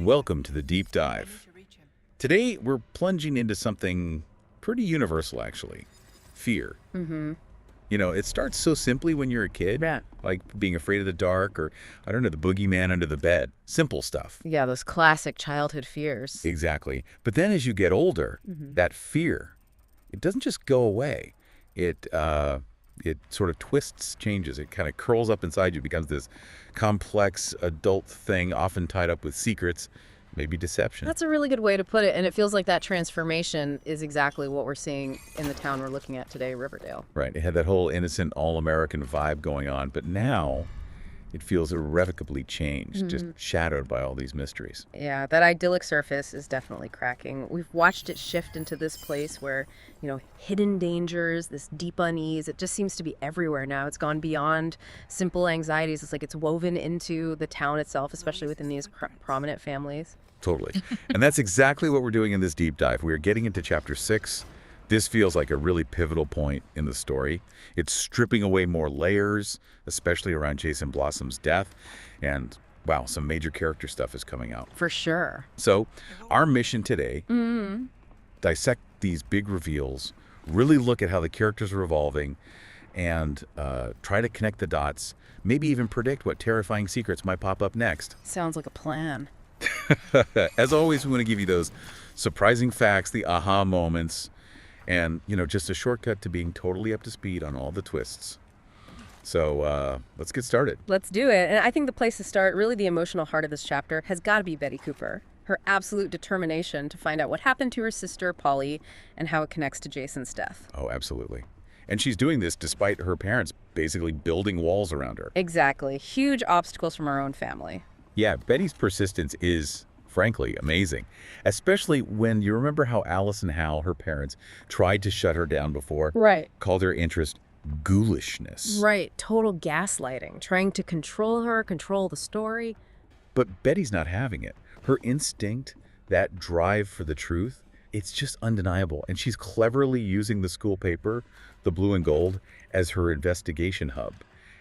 Welcome to the deep dive. Today, we're plunging into something pretty universal, actually. Fear. Mm-hmm. It starts so simply when you're a kid, Yeah. like being afraid of the dark or, I don't know, the boogeyman under the bed. Simple stuff. Yeah, those classic childhood fears. Exactly. But then as you get older, Mm-hmm. that fear, it doesn't just go away. It sort of twists, changes. It kind of curls up inside you, becomes this complex adult thing, often tied up with secrets, maybe deception. That's a really good way to put it, and it feels like that transformation is exactly what we're seeing in the town we're looking at today, Riverdale. Right. It had that whole innocent, all-American vibe going on, but now it feels irrevocably changed, just shadowed by all these mysteries. Yeah, that idyllic surface is definitely cracking. We've watched it shift into this place where, hidden dangers, this deep unease, it just seems to be everywhere now. It's gone beyond simple anxieties. It's like it's woven into the town itself, especially within these prominent families. Totally. And that's exactly what we're doing in this deep dive. We are getting into Chapter 6. This feels like a really pivotal point in the story. It's stripping away more layers, especially around Jason Blossom's death. And, wow, some major character stuff is coming out. For sure. So, our mission today, dissect these big reveals, really look at how the characters are evolving, and try to connect the dots, maybe even predict what terrifying secrets might pop up next. Sounds like a plan. As always, we want to give you those surprising facts, the aha moments, and, just a shortcut to being totally up to speed on all the twists. So let's get started. Let's do it. And I think the place to start, really the emotional heart of this chapter, has got to be Betty Cooper. Her absolute determination to find out what happened to her sister, Polly, and how it connects to Jason's death. Oh, absolutely. And she's doing this despite her parents basically building walls around her. Exactly. Huge obstacles from her own family. Yeah, Betty's persistence is, frankly, amazing. Especially when you remember how Alice and Hal, her parents, tried to shut her down before. Right. Called her interest ghoulishness. Right. Total gaslighting. Trying to control her, control the story. But Betty's not having it. Her instinct, that drive for the truth, it's just undeniable. And she's cleverly using the school paper, the blue and gold, as her investigation hub.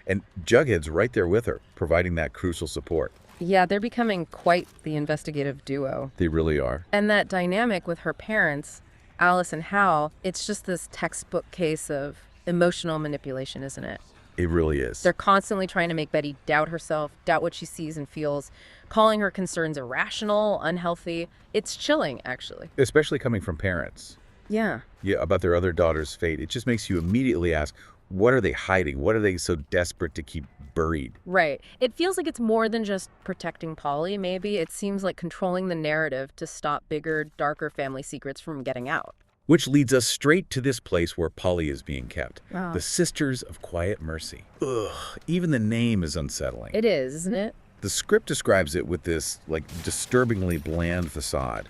And Jughead's right there with her, providing that crucial support. Yeah, they're becoming quite the investigative duo. They really are. And that dynamic with her parents, Alice and Hal, it's just this textbook case of emotional manipulation, isn't it? It really is. They're constantly trying to make Betty doubt herself, doubt what she sees and feels, calling her concerns irrational, unhealthy. It's chilling, actually. Especially coming from parents. Yeah. Yeah, about their other daughter's fate. It just makes you immediately ask, what are they hiding? What are they so desperate to keep buried? Right. It feels like it's more than just protecting Polly, maybe. It seems like controlling the narrative to stop bigger, darker family secrets from getting out. Which leads us straight to this place where Polly is being kept. Wow. The Sisters of Quiet Mercy. Ugh, even the name is unsettling. It is, isn't it? The script describes it with this, disturbingly bland facade.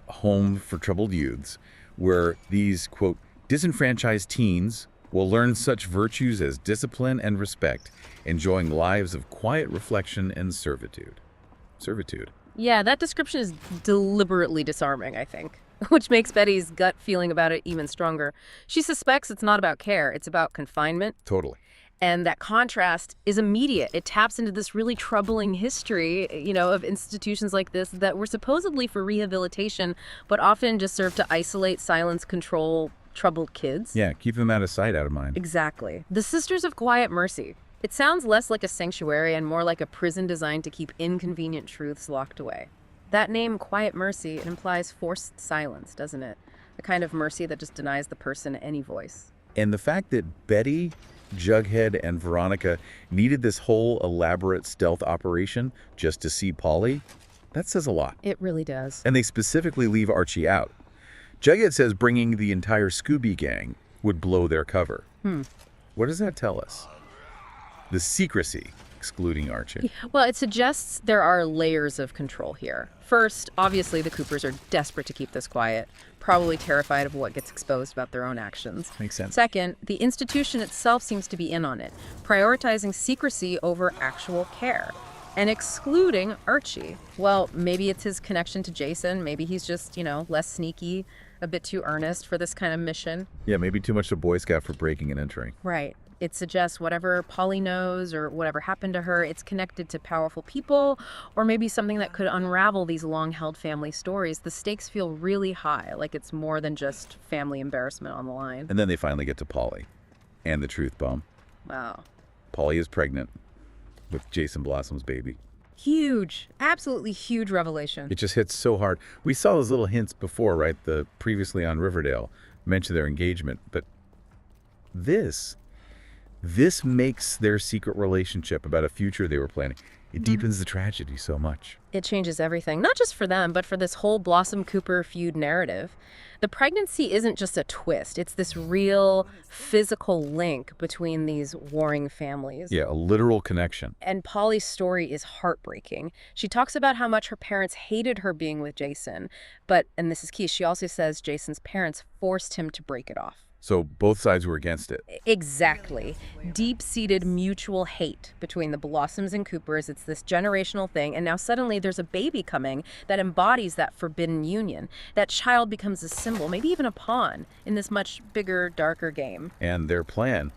Home for troubled youths, where these, quote, disenfranchised teens will learn such virtues as discipline and respect, enjoying lives of quiet reflection and servitude. Servitude. Yeah, that description is deliberately disarming, I think, which makes Betty's gut feeling about it even stronger. She suspects it's not about care, it's about confinement. Totally. And that contrast is immediate. It taps into this really troubling history, of institutions like this that were supposedly for rehabilitation, but often just serve to isolate, silence, control troubled kids. Yeah, keep them out of sight, out of mind. Exactly. The Sisters of Quiet Mercy. It sounds less like a sanctuary and more like a prison designed to keep inconvenient truths locked away. That name, Quiet Mercy, it implies forced silence, doesn't it? The kind of mercy that just denies the person any voice. And the fact that Betty, Jughead, and Veronica needed this whole elaborate stealth operation just to see Polly, that says a lot. It really does. And they specifically leave Archie out. Jughead says bringing the entire Scooby gang would blow their cover. What does that tell us? The secrecy, excluding Archie. Well, it suggests there are layers of control here. First, obviously, the Coopers are desperate to keep this quiet, probably terrified of what gets exposed about their own actions. Makes sense. Second, the institution itself seems to be in on it, prioritizing secrecy over actual care. And excluding Archie. Well, maybe it's his connection to Jason. Maybe he's just, less sneaky, a bit too earnest for this kind of mission. Yeah, maybe too much of a Boy Scout for breaking and entering. Right. It suggests whatever Polly knows or whatever happened to her, it's connected to powerful people or maybe something that could unravel these long-held family stories. The stakes feel really high, like it's more than just family embarrassment on the line. And then they finally get to Polly and the truth bomb. Wow. Polly is pregnant with Jason Blossom's baby. Huge, absolutely huge revelation. It just hits so hard. We saw those little hints before, right? The previously on Riverdale mentioned their engagement, but this makes their secret relationship about a future they were planning. It deepens the tragedy so much. It changes everything, not just for them, but for this whole Blossom Cooper feud narrative. The pregnancy isn't just a twist. It's this real physical link between these warring families. Yeah, a literal connection. And Polly's story is heartbreaking. She talks about how much her parents hated her being with Jason, but, and this is key, she also says Jason's parents forced him to break it off. So both sides were against it. Exactly. Deep-seated mutual hate between the Blossoms and Coopers. It's this generational thing, and now suddenly there's a baby coming that embodies that forbidden union. That child becomes a symbol, maybe even a pawn, in this much bigger, darker game. And their plan,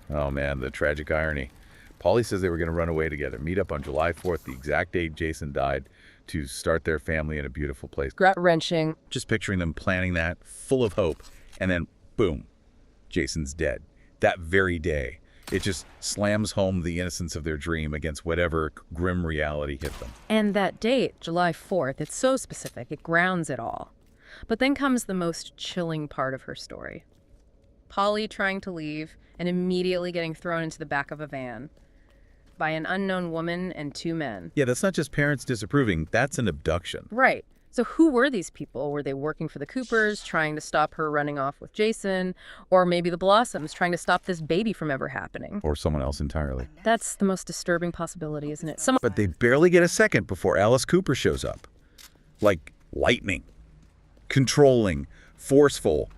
oh man, the tragic irony. Polly says they were going to run away together, meet up on July 4th, the exact date Jason died, to start their family in a beautiful place. Gut-wrenching. Just picturing them planning that, full of hope, and then boom, Jason's dead. That very day, it just slams home the innocence of their dream against whatever grim reality hit them. And that date, July 4th, it's so specific, it grounds it all. But then comes the most chilling part of her story. Polly trying to leave and immediately getting thrown into the back of a van by an unknown woman and two men. Yeah, that's not just parents disapproving, that's an abduction. Right. So who were these people? Were they working for the Coopers, trying to stop her running off with Jason? Or maybe the Blossoms, trying to stop this baby from ever happening? Or someone else entirely. That's the most disturbing possibility, isn't it? But they barely get a second before Alice Cooper shows up. Like lightning. Controlling. Forceful.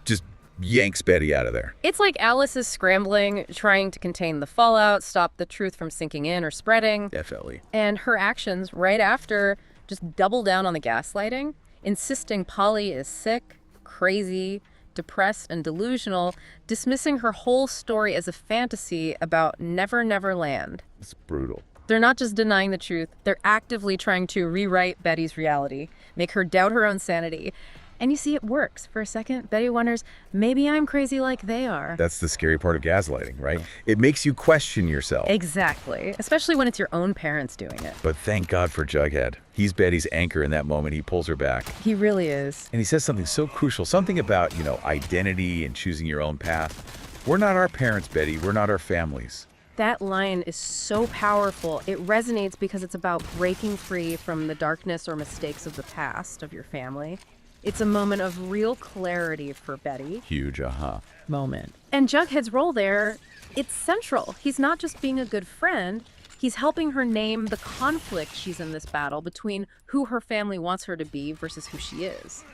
Just yanks Betty out of there. It's like Alice is scrambling, trying to contain the fallout, stop the truth from sinking in or spreading. Definitely. And her actions right after just double down on the gaslighting, insisting Polly is sick, crazy, depressed, and delusional, dismissing her whole story as a fantasy about Never Never Land. It's brutal. They're not just denying the truth, they're actively trying to rewrite Betty's reality, make her doubt her own sanity. And you see it works. For a second, Betty wonders, maybe I'm crazy like they are. That's the scary part of gaslighting, right? It makes you question yourself. Exactly. Especially when it's your own parents doing it. But thank God for Jughead. He's Betty's anchor in that moment. He pulls her back. He really is. And he says something so crucial, something about, identity and choosing your own path. We're not our parents, Betty. We're not our families. That line is so powerful. It resonates because it's about breaking free from the darkness or mistakes of the past of your family. It's a moment of real clarity for Betty. Huge aha moment. And Jughead's role there, it's central. He's not just being a good friend, he's helping her name the conflict she's in this battle between who her family wants her to be versus who she is.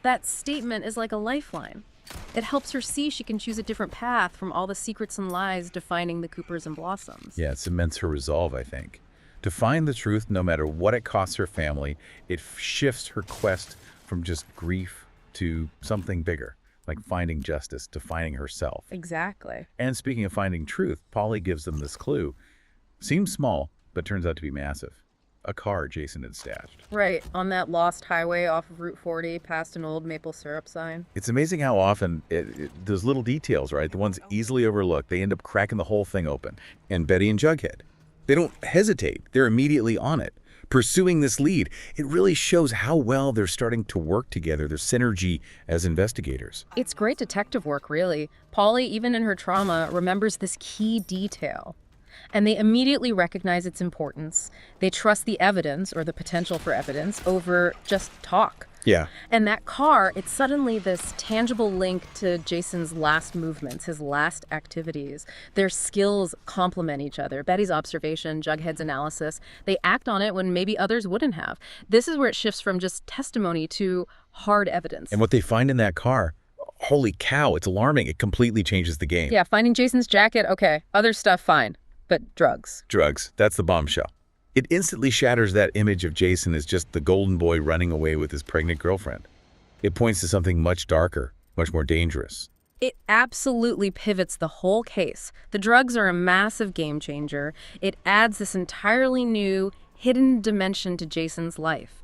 That statement is like a lifeline. It helps her see she can choose a different path from all the secrets and lies defining the Coopers and Blossoms. Yeah, it cements her resolve, I think. To find the truth, no matter what it costs her family, it shifts her quest from just grief to something bigger, like finding justice, to finding herself. Exactly. And speaking of finding truth, Polly gives them this clue. Seems small, but turns out to be massive. A car Jason had stashed. Right, on that lost highway off of Route 40, past an old maple syrup sign. It's amazing how often those little details, right, the ones easily overlooked, they end up cracking the whole thing open. And Betty and Jughead, they don't hesitate. They're immediately on it, pursuing this lead. It really shows how well they're starting to work together, their synergy as investigators. It's great detective work, really. Polly, even in her trauma, remembers this key detail. And they immediately recognize its importance. They trust the evidence, or the potential for evidence, over just talk. Yeah. And that car, it's suddenly this tangible link to Jason's last movements, his last activities. Their skills complement each other. Betty's observation, Jughead's analysis, they act on it when maybe others wouldn't have. This is where it shifts from just testimony to hard evidence. And what they find in that car, holy cow, it's alarming. It completely changes the game. Yeah, finding Jason's jacket, okay. Other stuff, fine. But drugs. Drugs, that's the bombshell. It instantly shatters that image of Jason as just the golden boy running away with his pregnant girlfriend. It points to something much darker, much more dangerous. It absolutely pivots the whole case. The drugs are a massive game changer. It adds this entirely new, hidden dimension to Jason's life.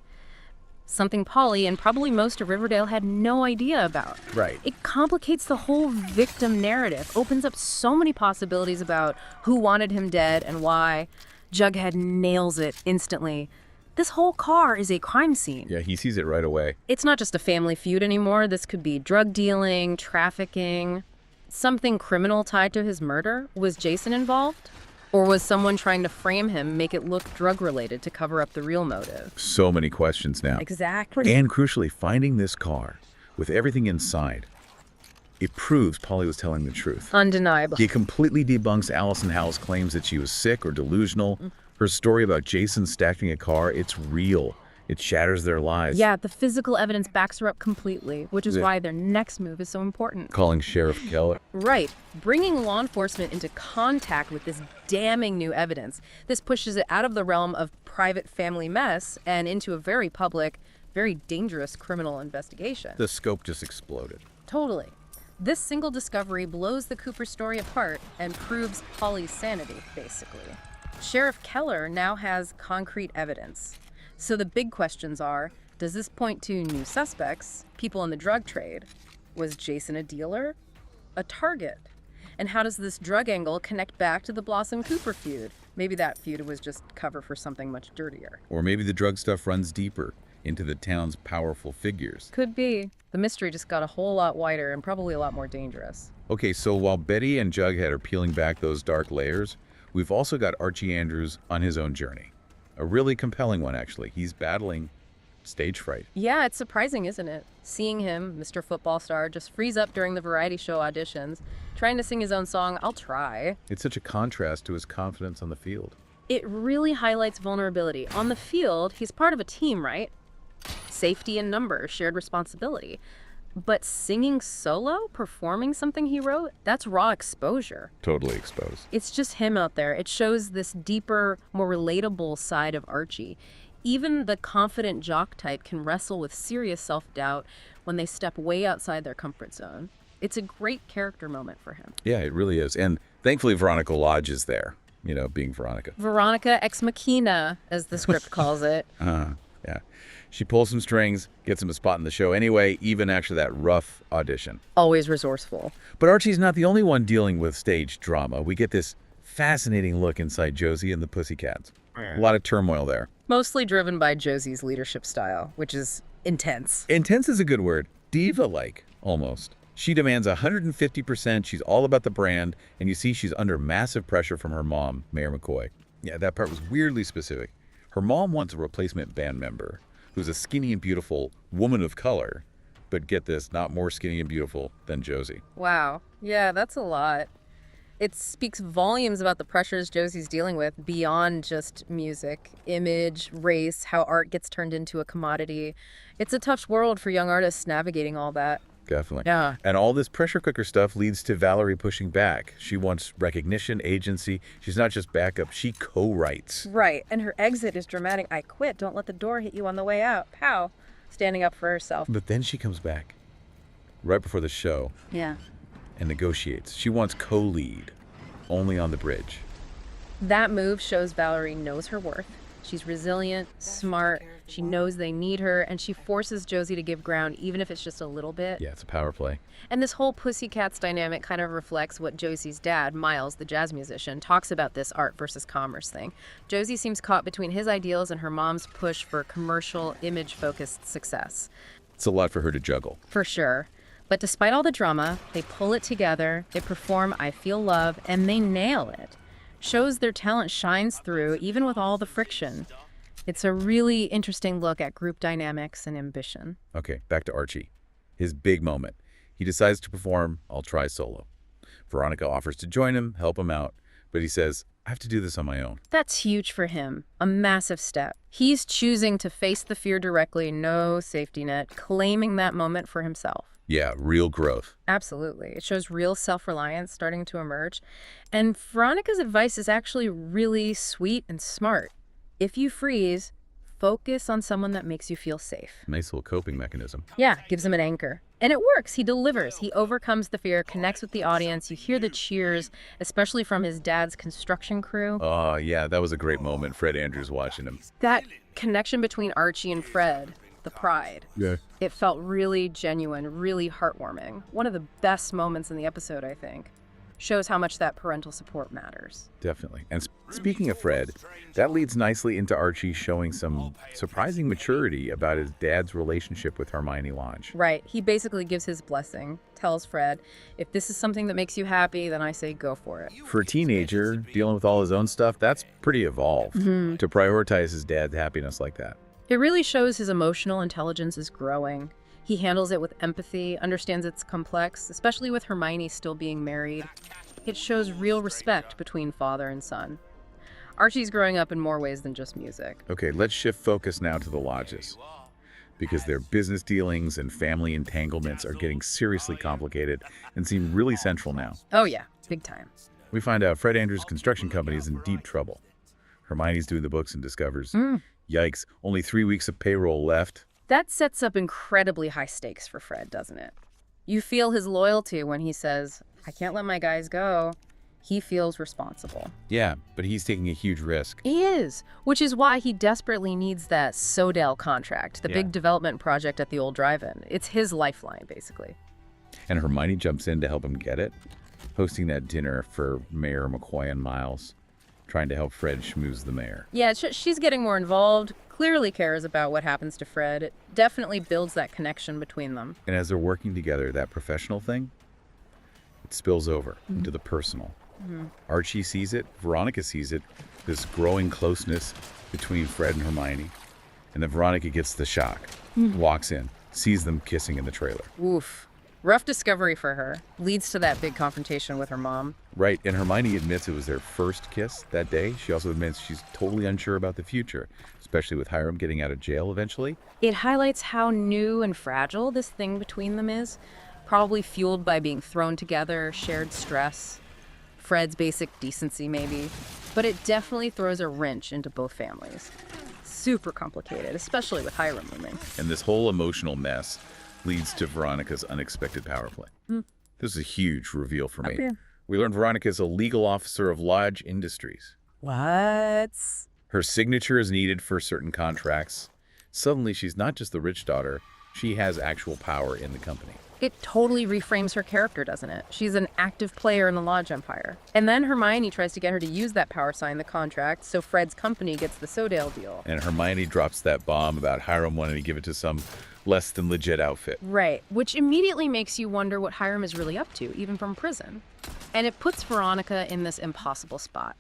Something Polly and probably most of Riverdale had no idea about. Right. It complicates the whole victim narrative, opens up so many possibilities about who wanted him dead and why. Jughead nails it instantly. This whole car is a crime scene. Yeah, he sees it right away. It's not just a family feud anymore. This could be drug dealing, trafficking, something criminal tied to his murder. Was Jason involved? Or was someone trying to frame him, make it look drug-related to cover up the real motive? So many questions now. Exactly. And crucially, finding this car with everything inside, it proves Polly was telling the truth. Undeniable. He completely debunks Allison Howell's claims that she was sick or delusional. Her story about Jason stacking a car, it's real. It shatters their lives. Yeah, the physical evidence backs her up completely, which is why their next move is so important. Calling Sheriff Keller. Right. Bringing law enforcement into contact with this damning new evidence. This pushes it out of the realm of private family mess and into a very public, very dangerous criminal investigation. The scope just exploded. Totally. This single discovery blows the Cooper story apart and proves Polly's sanity, basically. Sheriff Keller now has concrete evidence. So the big questions are, does this point to new suspects, people in the drug trade? Was Jason a dealer? A target? And how does this drug angle connect back to the Blossom Cooper feud? Maybe that feud was just cover for something much dirtier. Or maybe the drug stuff runs deeper into the town's powerful figures. Could be. The mystery just got a whole lot wider and probably a lot more dangerous. Okay, so while Betty and Jughead are peeling back those dark layers, we've also got Archie Andrews on his own journey. A really compelling one, actually. He's battling stage fright. Yeah, it's surprising, isn't it? Seeing him, Mr. Football Star, just freeze up during the variety show auditions, trying to sing his own song, I'll try. It's such a contrast to his confidence on the field. It really highlights vulnerability. On the field, he's part of a team, right? Safety in numbers, shared responsibility. But singing solo, performing something he wrote, that's raw exposure. Totally exposed. It's just him out there. It shows this deeper, more relatable side of Archie. Even the confident jock type can wrestle with serious self-doubt when they step way outside their comfort zone. It's a great character moment for him. Yeah, it really is. And thankfully, Veronica Lodge is there, being Veronica. Veronica ex machina, as the script calls it. Yeah. She pulls some strings, gets him a spot in the show anyway, even after that rough audition. Always resourceful. But Archie's not the only one dealing with stage drama. We get this fascinating look inside Josie and the Pussycats. A lot of turmoil there. Mostly driven by Josie's leadership style, which is intense. Intense is a good word. Diva-like, almost. She demands 150%. She's all about the brand, and you see she's under massive pressure from her mom, Mayor McCoy. Yeah, that part was weirdly specific. Her mom wants a replacement band member who's a skinny and beautiful woman of color, but get this, not more skinny and beautiful than Josie. Wow. Yeah, that's a lot. It speaks volumes about the pressures Josie's dealing with beyond just music, image, race, how art gets turned into a commodity. It's a tough world for young artists navigating all that. Definitely. Yeah. And all this pressure cooker stuff leads to Valerie pushing back. She wants recognition, agency. She's not just backup, she co-writes. Right. And her exit is dramatic. I quit. Don't let the door hit you on the way out. Pow. Standing up for herself. But then she comes back right before the show Yeah. and negotiates. She wants co-lead, only on the bridge. That move shows Valerie knows her worth. She's resilient, smart, she knows they need her, and she forces Josie to give ground, even if it's just a little bit. Yeah, it's a power play. And this whole Pussycats dynamic kind of reflects what Josie's dad, Miles, the jazz musician, talks about this art versus commerce thing. Josie seems caught between his ideals and her mom's push for commercial, image-focused success. It's a lot for her to juggle. For sure. But despite all the drama, they pull it together, they perform I Feel Love, and they nail it. Shows their talent shines through, even with all the friction. It's a really interesting look at group dynamics and ambition. Okay, back to Archie. His big moment. He decides to perform I'll Try Solo. Veronica offers to join him, help him out, but he says, I have to do this on my own. That's huge for him. A massive step. He's choosing to face the fear directly, no safety net, claiming that moment for himself. Yeah, real growth. Absolutely. It shows real self-reliance starting to emerge. And Veronica's advice is actually really sweet and smart. If you freeze, focus on someone that makes you feel safe. Nice little coping mechanism. Yeah, gives him an anchor. And it works. He delivers. He overcomes the fear, connects with the audience. You hear the cheers, especially from his dad's construction crew. Oh, yeah, that was a great moment. Fred Andrews watching him. That connection between Archie and Fred, the pride. Yeah. It felt really genuine, really heartwarming. One of the best moments in the episode, I think. Shows how much that parental support matters. Definitely. And speaking of Fred, that leads nicely into Archie showing some surprising maturity about his dad's relationship with Hermione Lodge. Right. He basically gives his blessing, tells Fred, if this is something that makes you happy, then I say go for it. For a teenager, dealing with all his own stuff, that's pretty evolved to prioritize his dad's happiness like that. It really shows his emotional intelligence is growing. He handles it with empathy, understands it's complex, especially with Hermione still being married. It shows real respect between father and son. Archie's growing up in more ways than just music. Okay, let's shift focus now to the lodges, because their business dealings and family entanglements are getting seriously complicated and seem really central now. Oh yeah, big time. We find out Fred Andrews' construction company is in deep trouble. Hermione's doing the books and discovers, yikes, only 3 weeks of payroll left. That sets up incredibly high stakes for Fred, doesn't it? You feel his loyalty when he says, I can't let my guys go. He feels responsible. Yeah, but he's taking a huge risk. He is, which is why he desperately needs that Riverdale contract, the big development project at the old drive-in. It's his lifeline, basically. And Hermione jumps in to help him get it, hosting that dinner for Mayor McCoy and Miles, trying to help Fred schmooze the mayor. Yeah, she's getting more involved, clearly cares about what happens to Fred. It definitely builds that connection between them. And as they're working together, that professional thing, it spills over into the personal. Archie sees it, Veronica sees it, this growing closeness between Fred and Hermione. And then Veronica gets the shock, walks in, sees them kissing in the trailer. Oof. Rough discovery for her. Leads to that big confrontation with her mom. Right, and Hermione admits it was their first kiss that day. She also admits she's totally unsure about the future, especially with Hiram getting out of jail eventually. It highlights how new and fragile this thing between them is, probably fueled by being thrown together, shared stress, Fred's basic decency maybe, but it definitely throws a wrench into both families. Super complicated, especially with Hiram looming. And this whole emotional mess leads to Veronica's unexpected power play. This is a huge reveal for me. Okay. We learned Veronica is a legal officer of Lodge Industries. What? Her signature is needed for certain contracts. Suddenly, she's not just the rich daughter, she has actual power in the company. It totally reframes her character, doesn't it? She's an active player in the Lodge Empire. And then Hermione tries to get her to use that power sign, the contract, so Fred's company gets the Riverdale deal. And Hermione drops that bomb about Hiram wanting to give it to some less than legit outfit. Right, which immediately makes you wonder what Hiram is really up to, even from prison. And it puts Veronica in this impossible spot.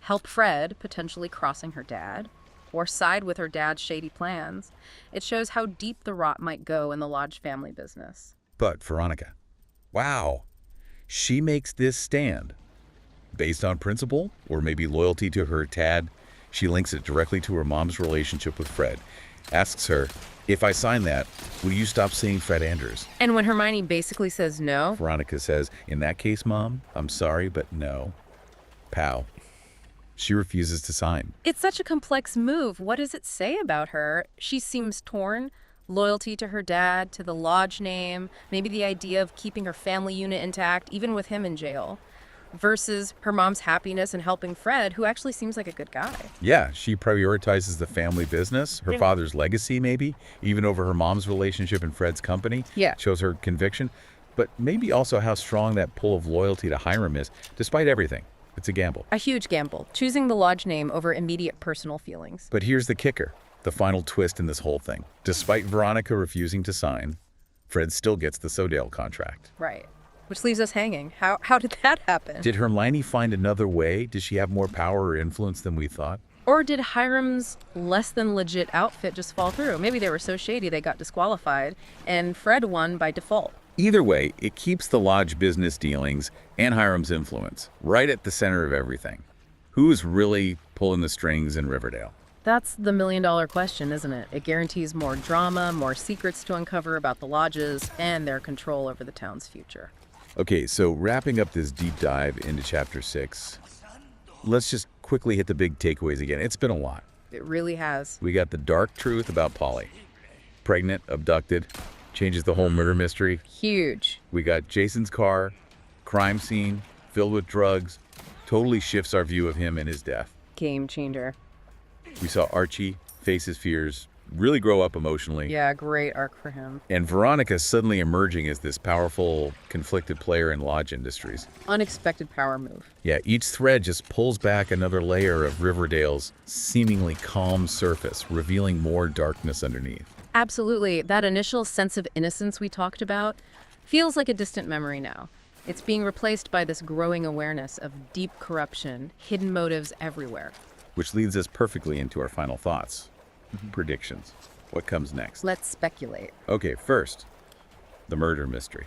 Help Fred, potentially crossing her dad, or side with her dad's shady plans. It shows how deep the rot might go in the Lodge family business. But Veronica, wow, she makes this stand. Based on principle, or maybe loyalty to her dad, she links it directly to her mom's relationship with Fred. Asks her, if I sign that, will you stop seeing Fred Andrews? And when Hermione basically says no, Veronica says, in that case, Mom, I'm sorry, but no. Pow. She refuses to sign. it's such a complex move. What does it say about her? She seems torn. Loyalty to her dad, to the Lodge name, maybe the idea of keeping her family unit intact, even with him in jail, versus her mom's happiness and helping Fred, who actually seems like a good guy. Yeah, she prioritizes the family business, her father's legacy maybe, even over her mom's relationship and Fred's company. Yeah. Shows her conviction, but maybe also how strong that pull of loyalty to Hiram is, despite everything. It's a gamble. A huge gamble, choosing the Lodge name over immediate personal feelings. But here's the kicker, the final twist in this whole thing. Despite Veronica refusing to sign, Fred still gets the Riverdale contract. Right. Which leaves us hanging. How did that happen? Did Hermione find another way? Does she have more power or influence than we thought? Or did Hiram's less than legit outfit just fall through? Maybe they were so shady they got disqualified, and Fred won by default. Either way, it keeps the Lodge business dealings and Hiram's influence right at the center of everything. Who's really pulling the strings in Riverdale? That's the million-dollar question, isn't it? It guarantees more drama, more secrets to uncover about the lodges, and their control over the town's future. Okay, so wrapping up this deep dive into Chapter 6, let's just quickly hit the big takeaways again. It's been a lot. It really has. We got the dark truth about Polly. Pregnant, abducted, changes the whole murder mystery. Huge. We got Jason's car, crime scene, filled with drugs, totally shifts our view of him and his death. Game changer. We saw Archie face his fears, really grow up emotionally. Yeah, great arc for him. And Veronica suddenly emerging as this powerful, conflicted player in lodge industries. Unexpected power move. Yeah, each thread just pulls back another layer of Riverdale's seemingly calm surface, revealing more darkness underneath. Absolutely. That initial sense of innocence we talked about feels like a distant memory now. It's being replaced by this growing awareness of deep corruption, hidden motives everywhere. Which leads us perfectly into our final thoughts. Predictions. What comes next? Let's speculate. Okay, first, the murder mystery.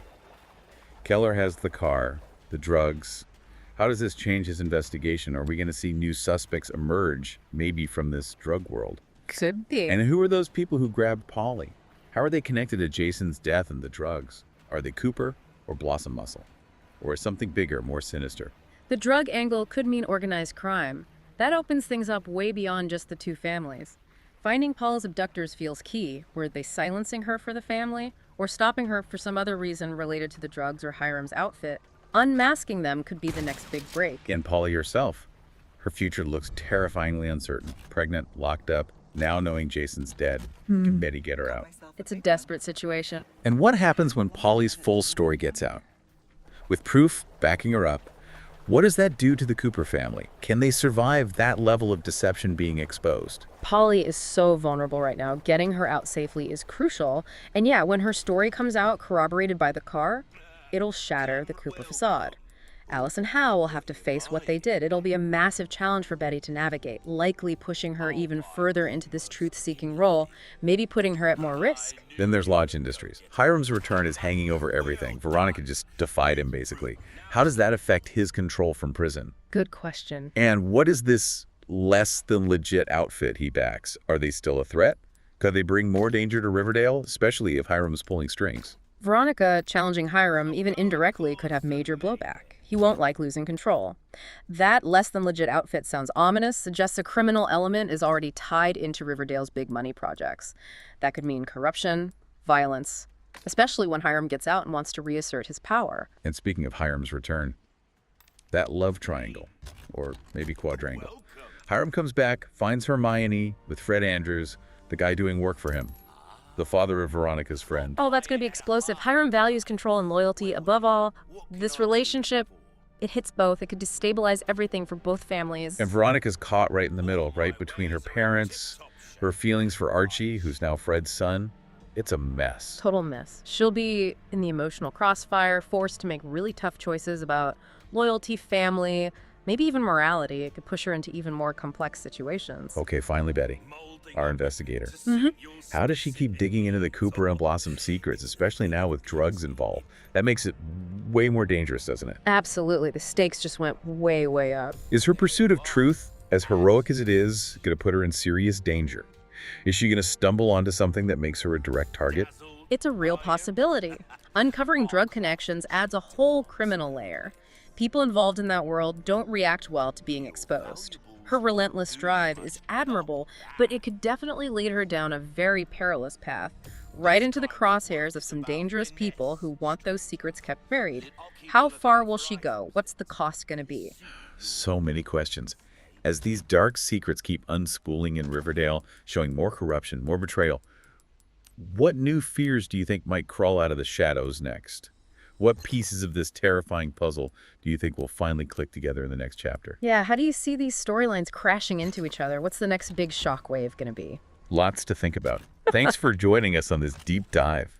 Keller has the car, the drugs. How does this change his investigation? Are we going to see new suspects emerge, maybe from this drug world? Could be. And who are those people who grabbed Polly? How are they connected to Jason's death and the drugs? Are they Cooper or Blossom Muscle? Or something bigger, more sinister? The drug angle could mean organized crime. That opens things up way beyond just the two families. Finding Paul's abductors feels key. Were they silencing her for the family, or stopping her for some other reason related to the drugs or Hiram's outfit? Unmasking them could be the next big break. And Polly herself. Her future looks terrifyingly uncertain. Pregnant, locked up, now knowing Jason's dead. Can Betty get her out? It's a desperate situation. And what happens when Polly's full story gets out? With proof backing her up, what does that do to the Cooper family? Can they survive that level of deception being exposed? Polly is so vulnerable right now. Getting her out safely is crucial. And yeah, when her story comes out corroborated by the car, it'll shatter the Cooper facade. Alice and Hal will have to face what they did. It'll be a massive challenge for Betty to navigate, likely pushing her even further into this truth-seeking role, maybe putting her at more risk. Then there's Lodge Industries. Hiram's return is hanging over everything. Veronica just defied him, basically. How does that affect his control from prison? Good question. And what is this less than legit outfit he backs? Are they still a threat? Could they bring more danger to Riverdale, especially if Hiram's pulling strings? Veronica challenging Hiram, even indirectly, could have major blowback. He won't like losing control. That less than legit outfit sounds ominous, suggests a criminal element is already tied into Riverdale's big money projects. That could mean corruption, violence, especially when Hiram gets out and wants to reassert his power. And speaking of Hiram's return, that love triangle, or maybe quadrangle. Hiram comes back, finds Hermione with Fred Andrews, the guy doing work for him, the father of Veronica's friend. Oh, that's going to be explosive. Hiram values control and loyalty above all. This relationship, it hits both. It could destabilize everything for both families. And Veronica's caught right in the middle, right between her parents, her feelings for Archie, who's now Fred's son. It's a mess. Total mess. She'll be in the emotional crossfire, forced to make really tough choices about loyalty, family, maybe even morality. It could push her into even more complex situations. Okay, finally, Betty, our investigator. How does she keep digging into the Cooper and Blossom secrets, especially now with drugs involved? That makes it way more dangerous, doesn't it? Absolutely. The stakes just went way, way up. Is her pursuit of truth, as heroic as it is, going to put her in serious danger? Is she going to stumble onto something that makes her a direct target? It's a real possibility. Uncovering drug connections adds a whole criminal layer. People involved in that world don't react well to being exposed. Her relentless drive is admirable, but it could definitely lead her down a very perilous path, right into the crosshairs of some dangerous people who want those secrets kept buried. How far will she go? What's the cost going to be? So many questions. As these dark secrets keep unspooling in Riverdale, showing more corruption, more betrayal, what new fears do you think might crawl out of the shadows next? What pieces of this terrifying puzzle do you think will finally click together in the next chapter? Yeah, how do you see these storylines crashing into each other? What's the next big shockwave going to be? Lots to think about. Thanks for joining us on this deep dive.